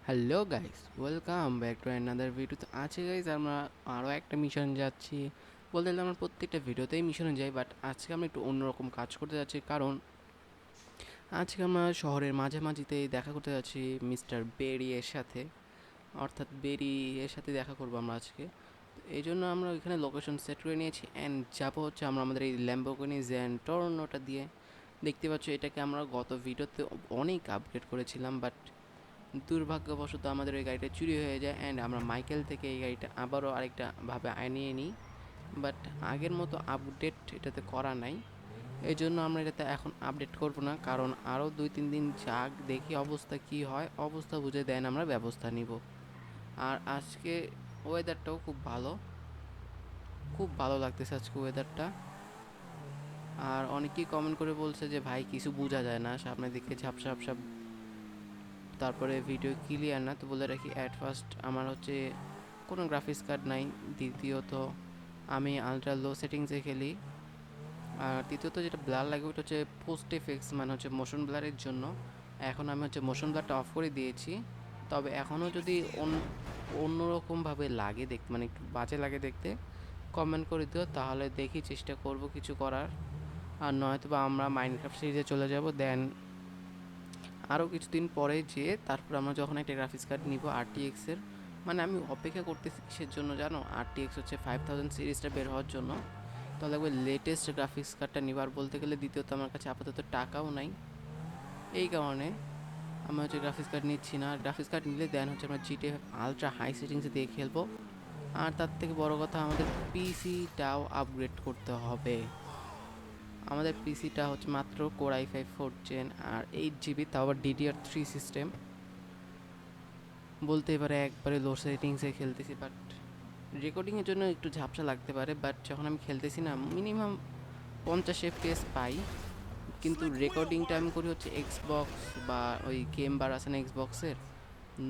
Hello guys, welcome back to another video. তো আছে guys, আমরা আরও একটা মিশন যাচ্ছি। বলতে গেলে আমরা প্রত্যেকটা ভিডিওতেই মিশনে যাই, বাট আজকে আমরা একটু অন্যরকম কাজ করতে যাচ্ছি। কারণ আজকে আমরা শহরের মাঝামাঝিতেই দেখা করতে যাচ্ছি মিস্টার বেরি এর সাথে, অর্থাৎ বেরি এর সাথে দেখা করবো আমরা আজকে। এই জন্য আমরা ওইখানে লোকেশন সেট করে নিয়েছি অ্যান্ড যাবো হচ্ছে আমরা আমাদের এই ল্যাম্বোর্গিনি জেন্টরনোটা দিয়ে। দেখতে পাচ্ছ, এটাকে আমরা গত ভিডিওতে অনেক আপগ্রেড করেছিলাম, বাট দুর্ভাগ্যবশত আমাদের ওই গাড়িটা চুরি হয়ে যায় অ্যান্ড আমরা মাইকেল থেকে এই গাড়িটা আবারও আরেকটা ভাবে আনিয়ে নিই। বাট আগের মতো আপডেট এটাতে করা নাই, এই জন্য আমরা এটাতে এখন আপডেট করব না। কারণ আরও 2-3 দিন যাক, দেখি অবস্থা কি হয়, অবস্থা বুঝে দেন আমরা ব্যবস্থা নিব। আর আজকে ওয়েদারটাও খুব ভালো, খুব ভালো লাগতেছে আজকে ওয়েদারটা। আর অনেকেই কমেন্ট করে বলছে যে ভাই কিছু বোঝা যায় না, সামনের দিকে ঝাপসা ঝাপসা, তারপরে ভিডিও ক্লিয়ার না। তো বলে রাখি, অ্যাট ফার্স্ট আমার হচ্ছে কোনো গ্রাফিক্স কার্ড নাই, দ্বিতীয়ত আমি আলট্রা লো সেটিংসে খেলি, আর তৃতীয়ত যেটা ব্লার লাগে ওটা হচ্ছে পোস্ট এফেক্টস, মানে হচ্ছে মোশন ব্লারের জন্য। এখন আমি হচ্ছে মোশন ব্লারটা অফ করে দিয়েছি, তবে এখনও যদি অন্যরকমভাবে লাগে দেখতে, মানে একটু বাজে লাগে দেখতে, কমেন্ট করে দিও, তাহলে দেখি চেষ্টা করব কিছু করার। আর নয়তো বা আমরা মাইনক্রাফট সিরিজে চলে যাব, দেন আরও কিছুদিন পরে যেয়ে তারপর আমরা যখন একটা গ্রাফিক্স কার্ড নিব আরটিএক্সের। মানে আমি অপেক্ষা করতেছি কিসের জন্য জানো? আরটিএক্স হচ্ছে 5000 সিরিজটা বের হওয়ার জন্য। তো লাগবে লেটেস্ট গ্রাফিক্স কার্ডটা নিবার, বলতে গেলে দ্বিতীয়ত আমার কাছে আপাতত টাকাও নাই, এই কারণে আমি হচ্ছে গ্রাফিক্স কার্ড নিচ্ছি না। গ্রাফিক্স কার্ড নিলে দেন হচ্ছে আমরা জিটে আলট্রা হাই সেটিংসে দিয়ে খেলবো। আর তার থেকে বড় কথা, আমাদের পিসিটাও আপগ্রেড করতে হবে। আমাদের পিসিটা হচ্ছে মাত্র কোর i5 4th জেন আর 8 জিবি, তাও আবার DDR3 সিস্টেম। বলতে পারে একবারে লো সেটিংসে খেলতেছি, বাট রেকর্ডিংয়ের জন্য একটু ঝাপসা লাগতে পারে। বাট যখন আমি খেলতেছি না, মিনিমাম 50 FPS পাই। কিন্তু রেকর্ডিংটা আমি করি হচ্ছে এক্সবক্স বা ওই গেম বার আছে না এক্সবক্সের,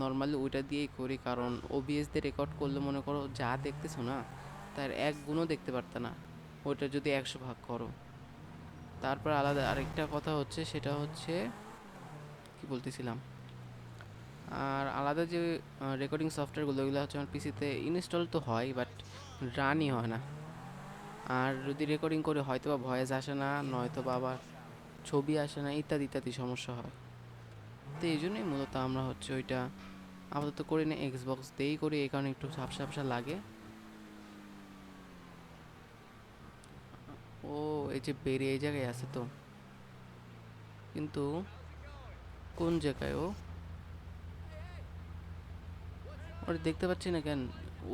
নর্মালি ওইটা দিয়েই করি। কারণ ওবিএস দিয়ে রেকর্ড করলে মনে করো যা দেখতেছো না, তার এক গুণও দেখতে পারতে না, ওইটা যদি 100 ভাগ করো। তারপর আলাদা আরেকটা কথা হচ্ছে, সেটা হচ্ছে কি বলতেছিলাম, আর আলাদা যে রেকর্ডিং সফটওয়্যারগুলো, ওগুলো হচ্ছে আমার পিসিতে ইনস্টল তো হয়, বাট রানই হয় না। আর যদি রেকর্ডিং করে হয়তো বা ভয়েস আসে না, নয়তো বা আবার ছবি আসে না, ইত্যাদি ইত্যাদি সমস্যা হয়। তো এই জন্যই মূলত আমরা হচ্ছে ওইটা আপাতত করি না, এক্সবক্স দিয়েই করি, এই কারণে একটু ঝাপসা ঝাপসা লাগে। ও, এই যে বেরিয়ে এই জায়গায় আছে তো, কিন্তু কোন জায়গায় ও? ওটা দেখতে পাচ্ছি না কেন?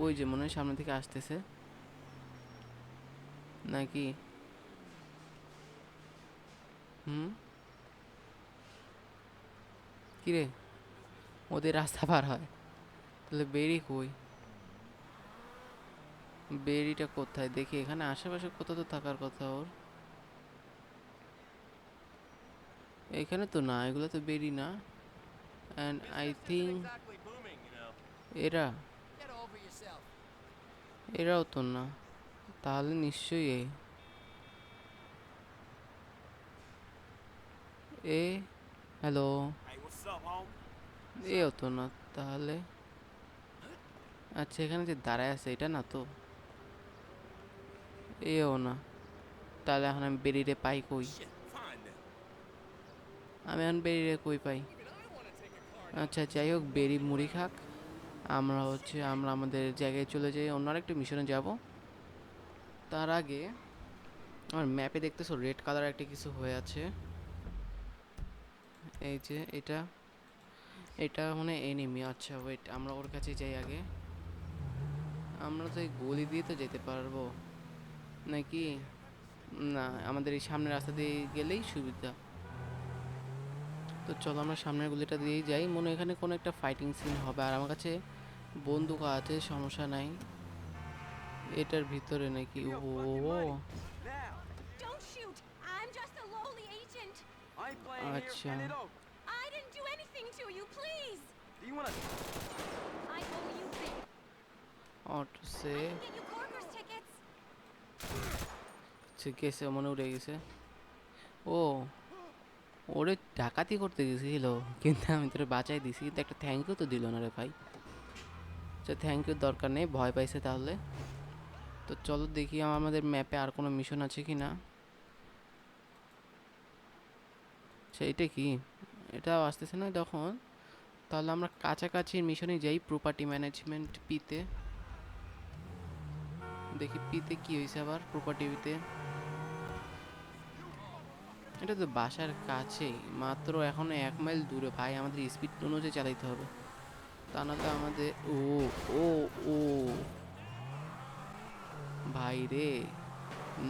ওই যে মনে হয় সামনে থেকে আসতেছে নাকি? হুম, কিরে, ওদের রাস্তা পার হয়? তাহলে বেরি কই? বেরিটা কোথায় দেখি? এখানে আশেপাশে কোথাও তো থাকার কথা ওর। এখানে তো না, এগুলো তো বেরি না। অ্যান্ড আই থিঙ্ক এরা, এরাও তো না। তাহলে নিশ্চয়ই এ হ্যালো, এও তো না তাহলে। আচ্ছা, এখানে যে দাঁড়ায় আছে এটা না তো, এও না। তাহলে এখন আমি বেরিয়ে পাই কই? আমি এখন বেরিয়ে কই পাই? আচ্ছা, যাই হোক, বেরি মুড়ি খাক। আমরা আমাদের জায়গায় চলে যাই, অন্য আরেকটা মিশনে যাব। তার আগে আমার ম্যাপে দেখতেছো রেড কালার একটা কিছু হয়ে আছে, এই যে এটা, এটা মানে এনিমি। আচ্ছা ওয়েট, আমরা ওর কাছে যাই আগে। আমরা তো এই গলি দিয়ে তো যেতে পারবো নাকি? না, আমাদের এই সামনের রাস্তা দিয়ে গেলেই সুবিধা। তো চলো আমরা সামনের গলিটা দিয়েই যাই, মনে হয় এখানে কোনো একটা ফাইটিং সিন হবে। আর আমার কাছে বন্দুক আছে, সমস্যা নাই। এটার ভিতরে নাকি? ও, Don't shoot! I'm just a lowly agent. আচ্ছা, I didn't do anything to you, please! I owe you big. Auto say I can get you Corker's tickets. গেছে, মনে উঠে গেছে। ও, ওরে ডাকাতি করতে গেছিল, কিন্তু আমি তোরে বাঁচাই দিছি, কিন্তু একটা থ্যাংক ইউ তো দিল না রে ভাই। আচ্ছা থ্যাংক ইউ দরকার নেই, ভয় পাইছে তাহলে। তো চলো দেখি আমাদের ম্যাপে আর কোনো মিশন আছে কি না। আচ্ছা এটা কি, এটাও আসতেছে না তখন। তাহলে আমরা কাছাকাছি মিশনে যাই, প্রপার্টি ম্যানেজমেন্ট পিতে। দেখি পিতে কি হয়েছে আবার প্রপার্টি পিতে। এটা তো বাসার কাছেই, মাত্র এখনো 1 মাইল দূরে ভাই, আমাদের স্পিড অনুযায়ী চালাইতে হবে, তা নাহলে আমাদের ও ও ও ভাই রে,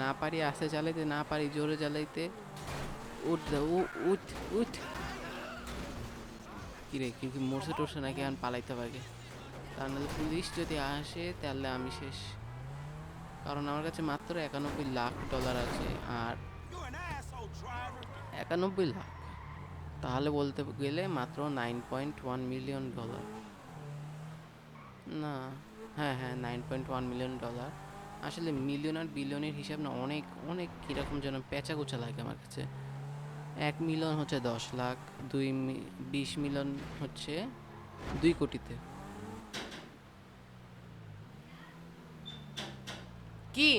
না পারি আস্তে চালাইতে, না পারি জোরে চালাইতে। উঠ দা, উঠ উঠ। কিরে কিন্তু মরছে টরছে নাকি, এখন পালাইতে হবে। তা নাহলে পুলিশ যদি আসে তাহলে আমি শেষ, কারণ আমার কাছে মাত্র 91 লাখ ডলার আছে। আর 91 লাখ, তাহলে বলতে গেলে মাত্র 9.1 মিলিয়ন ডলার। না, হ্যাঁ হ্যাঁ 9.1 মিলিয়ন ডলার। আসলে মিলিয়ন আর বিলিয়নের হিসাব না অনেক অনেক কীরকম যেন পেঁচা গোছা লাগে আমার কাছে। 1 মিলিয়ন হচ্ছে 10 লাখ, 20 মিলিয়ন হচ্ছে 2 কোটিতে। কি